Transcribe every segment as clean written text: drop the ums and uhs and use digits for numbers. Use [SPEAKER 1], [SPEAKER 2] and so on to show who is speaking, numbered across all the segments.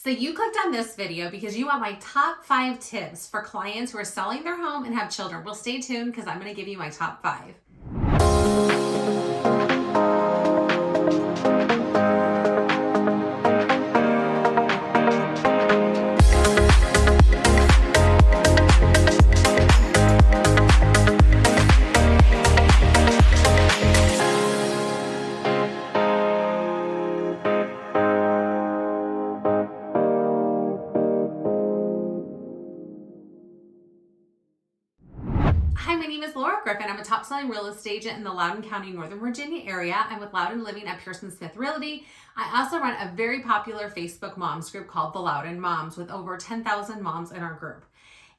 [SPEAKER 1] So you clicked on this video because you want my top 5 tips for clients who are selling their home and have children. Well, stay tuned because I'm going to give you my top 5. Hi, my name is Laura Griffin. I'm a top-selling real estate agent in the Loudoun County, Northern Virginia area. I'm with Loudoun Living at Pearson Smith Realty. I also run a very popular Facebook moms group called the Loudoun Moms with over 10,000 moms in our group.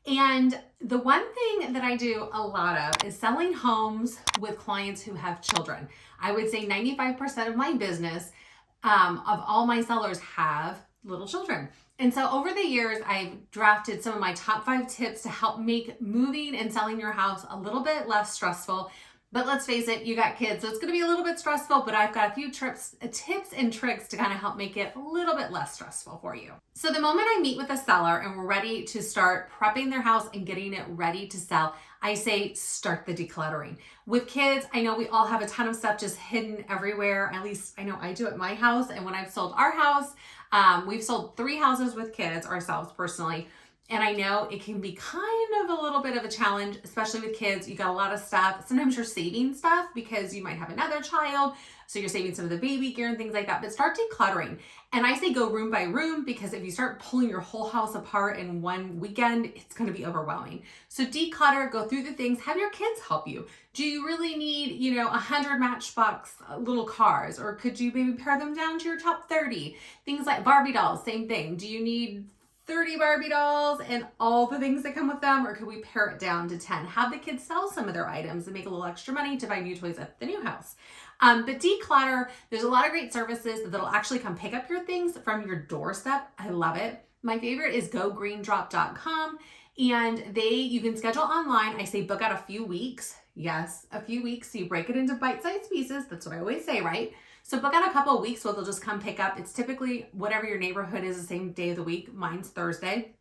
[SPEAKER 1] And the one thing that I do a lot of is selling homes with clients who have children. I would say 95% of my business, of all my sellers, have little children. And so over the years, I've drafted some of my top 5 tips to help make moving and selling your house a little bit less stressful. But let's face it, you got kids, so it's going to be a little bit stressful, but I've got a few tips and tricks to kind of help make it a little bit less stressful for you. So the moment I meet with a seller and we're ready to start prepping their house and getting it ready to sell, I say start the decluttering. With kids, I know we all have a ton of stuff just hidden everywhere. At least I know I do at my house. And when I've sold our house, we've sold 3 houses with kids ourselves personally. And I know it can be kind of a little bit of a challenge, especially with kids. You got a lot of stuff. Sometimes you're saving stuff because you might have another child. So you're saving some of the baby gear and things like that, but start decluttering. And I say go room by room because if you start pulling your whole house apart in one weekend, it's going to be overwhelming. So declutter, go through the things, have your kids help you. Do you really need, 100 Matchbox little cars, or could you maybe pare them down to your top 30? Things like Barbie dolls, same thing. Do you need 30 Barbie dolls and all the things that come with them, or could we pare it down to 10? Have the kids sell some of their items and make a little extra money to buy new toys at the new house. But declutter, there's a lot of great services that'll actually come pick up your things from your doorstep. I love it. My favorite is gogreendrop.com, and you can schedule online. I say book out a few weeks. Yes, a few weeks. So you break it into bite-sized pieces. That's what I always say, right? So book out a couple of weeks so they'll just come pick up. It's typically whatever your neighborhood is, the same day of the week. Mine's Thursday.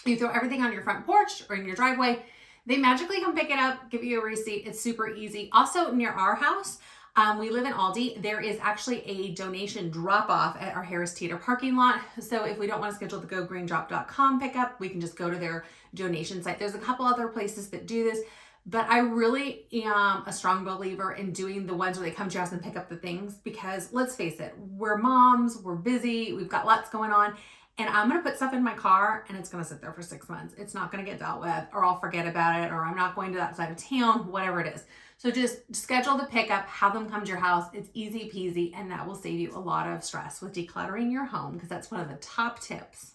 [SPEAKER 1] You throw everything on your front porch or in your driveway. They magically come pick it up, give you a receipt. It's super easy. Also near our house, we live in Aldie. There is actually a donation drop-off at our Harris Teeter parking lot. So if we don't want to schedule the gogreendrop.com pickup, we can just go to their donation site. There's a couple other places that do this. But I really am a strong believer in doing the ones where they come to your house and pick up the things, because let's face it, we're moms, we're busy, we've got lots going on, and I'm going to put stuff in my car and it's going to sit there for 6 months. It's not going to get dealt with, or I'll forget about it, or I'm not going to that side of town, whatever it is. So just schedule the pickup, have them come to your house. It's easy peasy, and that will save you a lot of stress with decluttering your home, because that's one of the top tips.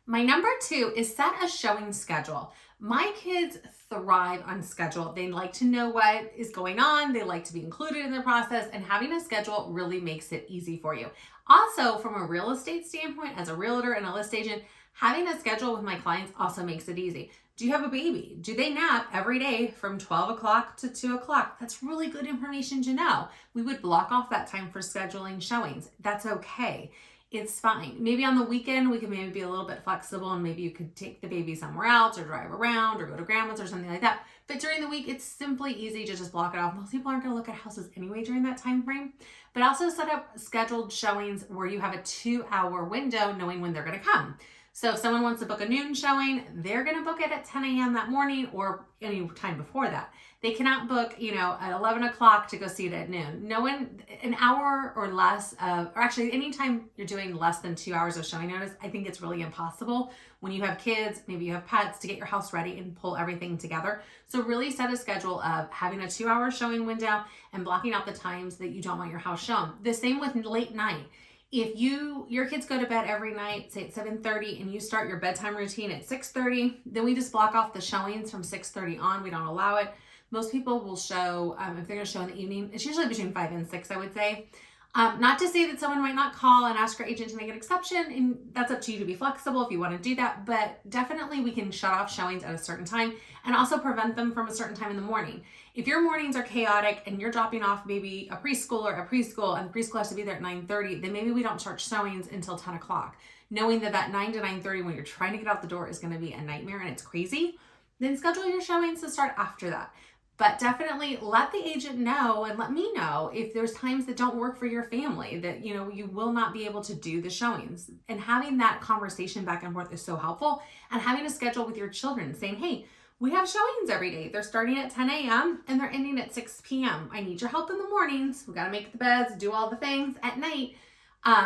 [SPEAKER 1] My number 2 is set a showing schedule. My kids thrive on schedule. They like to know what is going on. They like to be included in the process, and having a schedule really makes it easy for you. Also, from a real estate standpoint, as a realtor and a list agent, having a schedule with my clients also makes it easy. Do you have a baby? Do they nap every day from 12 o'clock to 2 o'clock? That's really good information to know. We would block off that time for scheduling showings. That's okay. It's fine. Maybe on the weekend, we could maybe be a little bit flexible, and maybe you could take the baby somewhere else or drive around or go to grandma's or something like that. But during the week, it's simply easy to just block it off. Most people aren't going to look at houses anyway during that time frame. But also set up scheduled showings where you have a 2-hour window knowing when they're going to come. So if someone wants to book a noon showing, they're going to book it at 10 a.m. that morning or any time before that. They cannot book, at 11 o'clock to go see it at noon. No one, an hour or less or actually anytime you're doing less than 2 hours of showing notice, I think it's really impossible when you have kids, maybe you have pets, to get your house ready and pull everything together. So really set a schedule of having a 2-hour showing window and blocking out the times that you don't want your house shown. The same with late night. If your kids go to bed every night, say at 7:30, and you start your bedtime routine at 6:30, then we just block off the showings from 6:30 on. We don't allow it. Most people will show, if they're going to show in the evening, it's usually between 5 and 6, I would say. Not to say that someone might not call and ask your agent to make an exception, and that's up to you to be flexible if you want to do that, but definitely we can shut off showings at a certain time and also prevent them from a certain time in the morning. If your mornings are chaotic and you're dropping off maybe a preschooler at preschool and the preschool has to be there at 9:30, then maybe we don't start showings until 10 o'clock. knowing that that 9 to 9:30 when you're trying to get out the door is going to be a nightmare and it's crazy, then schedule your showings to start after that. But definitely let the agent know and let me know if there's times that don't work for your family, that, you know, you will not be able to do the showings. And having that conversation back and forth is so helpful. And having a schedule with your children saying, hey, we have showings every day. They're starting at 10 a.m. and they're ending at 6 p.m. I need your help in the mornings. We got to make the beds, do all the things at night.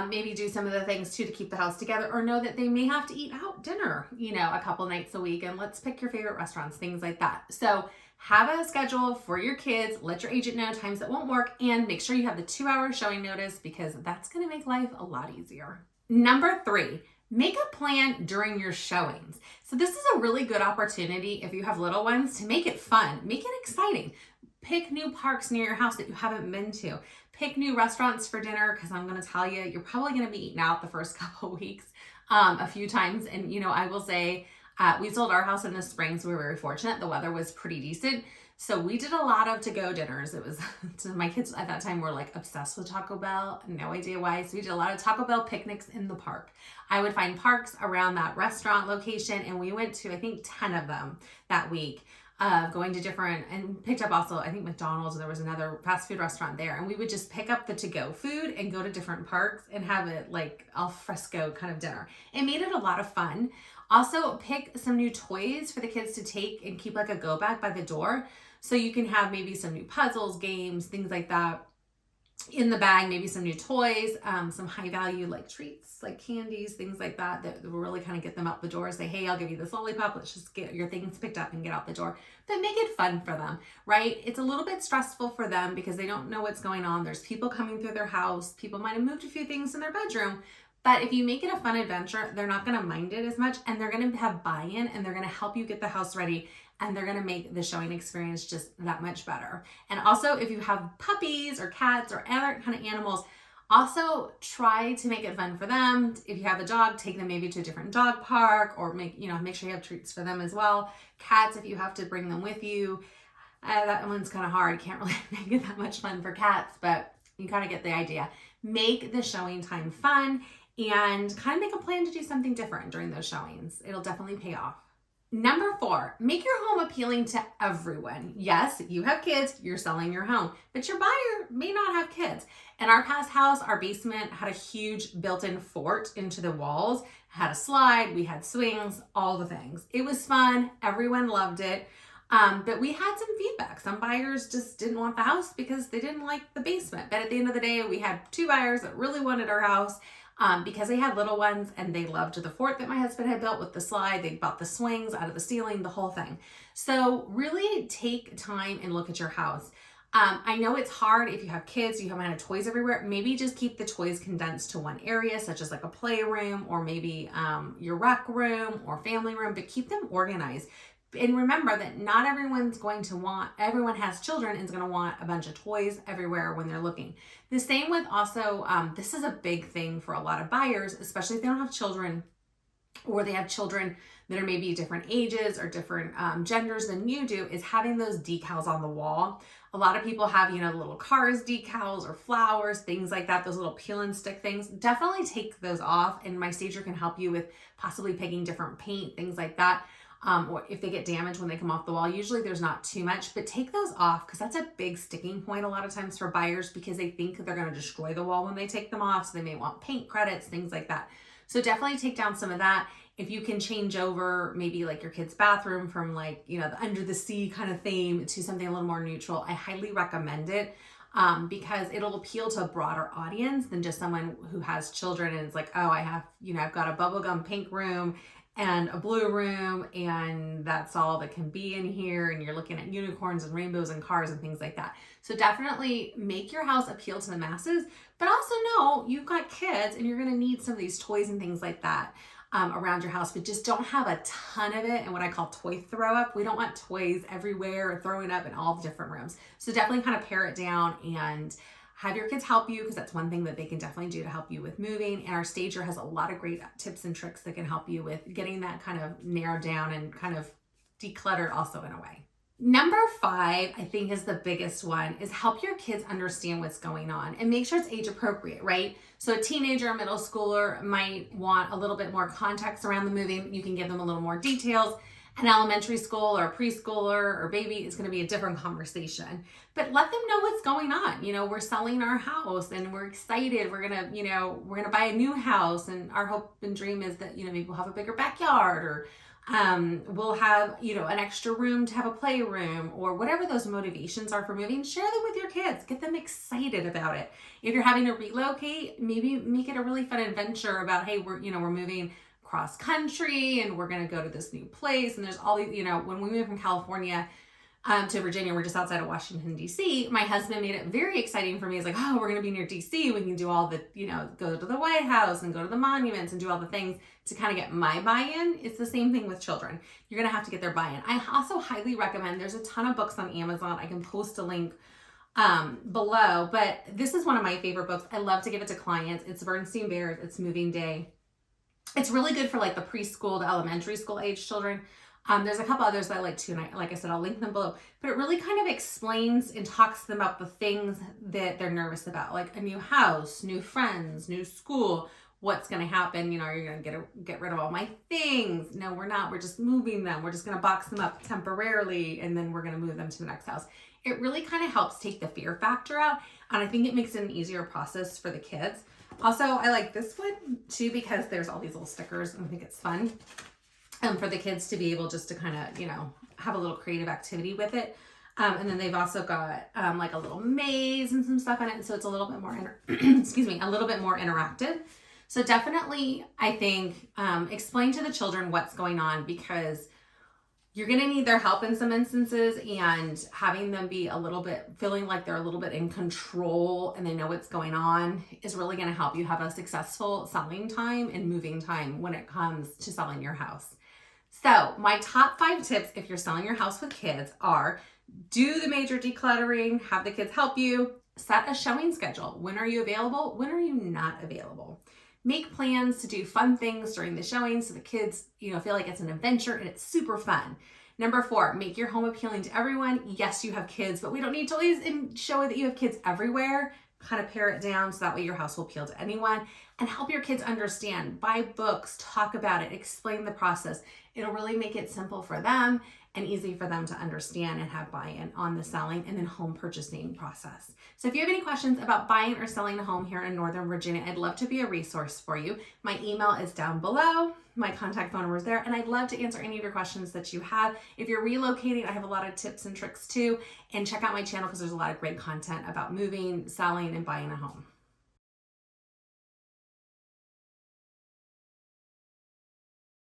[SPEAKER 1] Maybe do some of the things too to keep the house together, or know that they may have to eat out dinner, you know, a couple nights a week, and let's pick your favorite restaurants, things like that. So have a schedule for your kids, let your agent know times that won't work, and make sure you have the 2-hour showing notice, because that's going to make life a lot easier. Number 3, make a plan during your showings. So this is a really good opportunity if you have little ones to make it fun, make it exciting. Pick new parks near your house that you haven't been to. Pick new restaurants for dinner, because I'm going to tell you, you're probably going to be eating out the first couple of weeks a few times. And, you know, I will say we sold our house in the spring, so we were very fortunate. The weather was pretty decent. So we did a lot of to-go dinners. It was, my kids at that time were like obsessed with Taco Bell. No idea why. So we did a lot of Taco Bell picnics in the park. I would find parks around that restaurant location, and we went to, I think, 10 of them that week. Going to different, and picked up also, I think, McDonald's, and there was another fast food restaurant there. And we would just pick up the to-go food and go to different parks and have it like al fresco kind of dinner. It made it a lot of fun. Also, pick some new toys for the kids to take and keep like a go bag by the door. So you can have maybe some new puzzles, games, things like that in the bag, maybe some new toys, some high value like treats, like candies, things like that, that will really kind of get them out the door. Say, hey, I'll give you this lollipop. Let's just get your things picked up and get out the door. But make it fun for them, right? It's a little bit stressful for them because they don't know what's going on. There's people coming through their house. People might have moved a few things in their bedroom. But if you make it a fun adventure, they're not going to mind it as much, and they're going to have buy-in, and they're going to help you get the house ready, and they're going to make the showing experience just that much better. And also, if you have puppies or cats or other kind of animals, also try to make it fun for them. If you have a dog, take them maybe to a different dog park, or make sure you have treats for them as well. Cats, if you have to bring them with you, that one's kind of hard. Can't really make it that much fun for cats, but you kind of get the idea. Make the showing time fun, and kind of make a plan to do something different during those showings. It'll definitely pay off. Number 4, make your home appealing to everyone. Yes, you have kids, you're selling your home, but your buyer may not have kids. In our past house, our basement had a huge built-in fort into the walls, had a slide, we had swings, all the things. It was fun, everyone loved it. But we had some feedback. Some buyers just didn't want the house because they didn't like the basement. But at the end of the day, we had 2 buyers that really wanted our house. Because they had little ones, and they loved the fort that my husband had built with the slide. They bought the swings out of the ceiling, the whole thing. So really take time and look at your house. I know it's hard if you have kids, you have toys everywhere. Maybe just keep the toys condensed to one area, such as like a playroom, or maybe your rec room or family room, but keep them organized. And remember that not everyone's going to want, everyone has children and is going to want a bunch of toys everywhere when they're looking. The same with also, this is a big thing for a lot of buyers, especially if they don't have children, or they have children that are maybe different ages or different genders than you do, is having those decals on the wall. A lot of people have, little cars decals or flowers, things like that, those little peel and stick things. Definitely take those off, and my stager can help you with possibly picking different paint, things like that. Or if they get damaged when they come off the wall, usually there's not too much, but take those off, because that's a big sticking point a lot of times for buyers, because they think they're going to destroy the wall when they take them off. So they may want paint credits, things like that. So definitely take down some of that. If you can change over maybe like your kid's bathroom from like, the under the sea kind of theme to something a little more neutral, I highly recommend it. Because it'll appeal to a broader audience than just someone who has children and it's like, oh, I've got a bubblegum pink room and a blue room, and that's all that can be in here, and you're looking at unicorns and rainbows and cars and things like that. So definitely make your house appeal to the masses, but also know you've got kids and you're going to need some of these toys and things like that around your house, but just don't have a ton of it. And what I call toy throw up, we don't want toys everywhere or throwing up in all the different rooms. So definitely kind of pare it down and have your kids help you, because that's one thing that they can definitely do to help you with moving. And our stager has a lot of great tips and tricks that can help you with getting that kind of narrowed down and kind of decluttered also in a way. Number 5, I think, is the biggest one, is help your kids understand what's going on and make sure it's age appropriate, right? So a teenager or middle schooler might want a little bit more context around the moving. You can give them a little more details. An elementary school or preschooler or baby is going to be a different conversation. But let them know what's going on. You know, we're selling our house and we're excited. We're going to, we're going to buy a new house, and our hope and dream is that, maybe we'll have a bigger backyard, or we'll have, an extra room to have a playroom, or whatever those motivations are for moving. Share them with your kids. Get them excited about it. If you're having to relocate, maybe make it a really fun adventure about, hey, we're moving cross country and we're going to go to this new place. And there's all these, when we moved from California to Virginia, we're just outside of Washington, D.C. My husband made it very exciting for me. He's like, oh, we're going to be near D.C. We can do all the, go to the White House and go to the monuments and do all the things to kind of get my buy-in. It's the same thing with children. You're going to have to get their buy-in. I also highly recommend, there's a ton of books on Amazon. I can post a link below, but this is one of my favorite books. I love to give it to clients. It's Bernstein Bears. It's Moving Day. It's really good for like the preschool to elementary school age children. There's a couple others that I like too, and like I said, I'll link them below. But it really kind of explains and talks to them about the things that they're nervous about, like a new house, new friends, new school. What's going to happen? Are you going to get rid of all my things? No, we're not. We're just moving them. We're just going to box them up temporarily, and then we're going to move them to the next house. It really kind of helps take the fear factor out, and I think it makes it an easier process for the kids. Also, I like this one too because there's all these little stickers, and I think it's fun for the kids to be able just to kind of, have a little creative activity with it. And then they've also got like a little maze and some stuff in it. So it's a little bit more, a little bit more interactive. So definitely, I think, explain to the children what's going on, because you're going to need their help in some instances, and having them be feeling like they're a little bit in control and they know what's going on is really going to help you have a successful selling time and moving time when it comes to selling your house. So my top 5 tips if you're selling your house with kids are: do the major decluttering, have the kids help you, set a showing schedule. When are you available? When are you not available? Make plans to do fun things during the showing so the kids, feel like it's an adventure and it's super fun. Number 4, make your home appealing to everyone. Yes, you have kids, but we don't need to always show that you have kids everywhere. Kind of pare it down so that way your house will appeal to anyone, and help your kids understand. Buy books, talk about it, explain the process. It'll really make it simple for them and easy for them to understand and have buy-in on the selling and then home purchasing process. So if you have any questions about buying or selling a home here in Northern Virginia, I'd love to be a resource for you. My email is down below. My contact phone number is there, and I'd love to answer any of your questions that you have. If you're relocating, I have a lot of tips and tricks too, and check out my channel because there's a lot of great content about moving, selling, and buying a home.